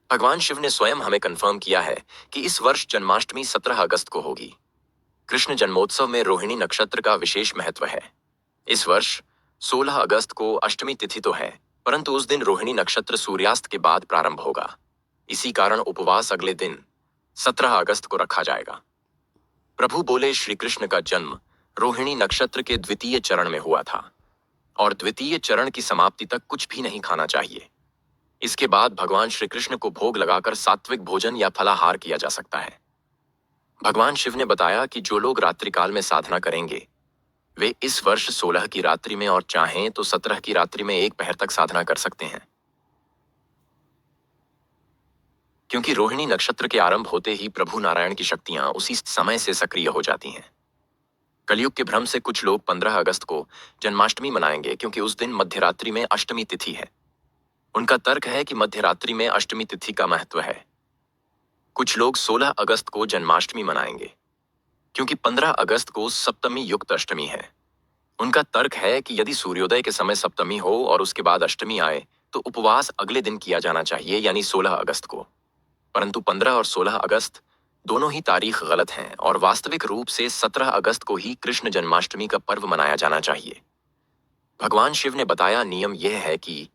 भगवान शिव ने स्वयं हमें कंफर्म किया है कि इस वर्ष जन्माष्टमी 17 अगस्त को होगी। कृष्ण जन्मोत्सव में रोहिणी नक्षत्र का विशेष महत्व है। इस वर्ष 16 अगस्त को अष्टमी तिथि तो है, परंतु उस दिन रोहिणी नक्षत्र सूर्यास्त के बाद प्रारंभ होगा। इसी कारण उपवास अगले दिन 17 अगस्त को रखा जाएगा। प्रभु बोले श्री कृष्ण का जन्म रोहिणी नक्षत्र के द्वितीय चरण में हुआ था और द्वितीय चरण की समाप्ति तक कुछ भी नहीं खाना चाहिए। इसके बाद भगवान श्री कृष्ण को भोग लगाकर सात्विक भोजन या फलाहार किया जा सकता है। भगवान शिव ने बताया कि जो लोग रात्रिकाल में साधना करेंगे वे इस वर्ष 16 की रात्रि में और चाहें तो 17 की रात्रि में एक पहर तक साधना कर सकते हैं, क्योंकि रोहिणी नक्षत्र के आरंभ होते ही प्रभु नारायण की शक्तियां उसी समय से सक्रिय हो जाती हैं। कलयुग के भ्रम से कुछ लोग 15 अगस्त को जन्माष्टमी मनाएंगे क्योंकि उस दिन मध्यरात्रि में अष्टमी तिथि है। उनका तर्क है कि मध्यरात्रि में अष्टमी तिथि का महत्व है। कुछ लोग 16 अगस्त को जन्माष्टमी मनाएंगे क्योंकि 15 अगस्त को सप्तमी युक्त अष्टमी है। उनका तर्क है कि यदि सूर्योदय के समय सप्तमी हो और उसके बाद अष्टमी आए तो उपवास अगले दिन किया जाना चाहिए, यानी 16 अगस्त को। परंतु 15 और 16 अगस्त दोनों ही तारीख गलत हैं और वास्तविक रूप से 17 अगस्त को ही कृष्ण जन्माष्टमी का पर्व मनाया जाना चाहिए। भगवान शिव ने बताया नियम यह है कि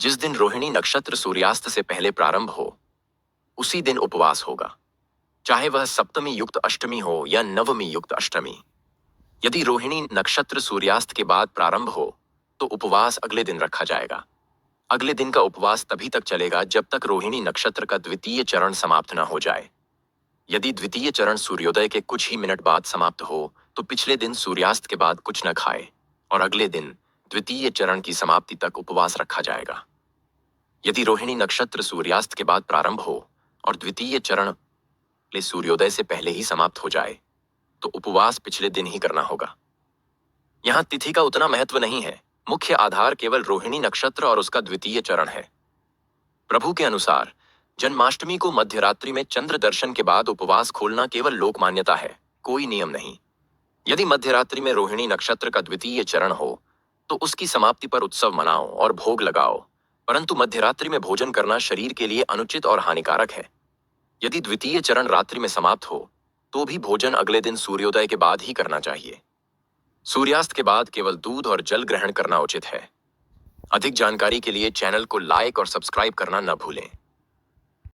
जिस दिन रोहिणी नक्षत्र सूर्यास्त से पहले प्रारंभ हो उसी दिन उपवास होगा, चाहे वह सप्तमी युक्त अष्टमी हो या नवमी युक्त अष्टमी। यदि रोहिणी नक्षत्र सूर्यास्त के बाद प्रारंभ हो तो उपवास अगले दिन रखा जाएगा। अगले दिन का उपवास तभी तक चलेगा जब तक रोहिणी नक्षत्र का द्वितीय चरण समाप्त न हो जाए। यदि द्वितीय चरण सूर्योदय के कुछ ही मिनट बाद समाप्त हो तो पिछले दिन सूर्यास्त के बाद कुछ न खाए और अगले दिन द्वितीय चरण की समाप्ति तक उपवास रखा जाएगा। यदि रोहिणी नक्षत्र सूर्यास्त के बाद प्रारंभ हो और द्वितीय चरण सूर्योदय से पहले ही समाप्त हो जाए तो उपवास पिछले दिन ही करना होगा। यहाँ तिथि का उतना महत्व नहीं है, मुख्य आधार केवल रोहिणी नक्षत्र और उसका द्वितीय चरण है। प्रभु के अनुसार जन्माष्टमी को मध्यरात्रि में चंद्र दर्शन के बाद उपवास खोलना केवल लोक मान्यता है, कोई नियम नहीं। यदि मध्यरात्रि में रोहिणी नक्षत्र का द्वितीय चरण हो तो उसकी समाप्ति पर उत्सव मनाओ और भोग लगाओ, परंतु मध्यरात्रि में भोजन करना शरीर के लिए अनुचित और हानिकारक है। यदि द्वितीय चरण रात्रि में समाप्त हो तो भी भोजन अगले दिन सूर्योदय के बाद ही करना चाहिए। सूर्यास्त के बाद केवल दूध और जल ग्रहण करना उचित है। अधिक जानकारी के लिए चैनल को लाइक और सब्सक्राइब करना न भूलें।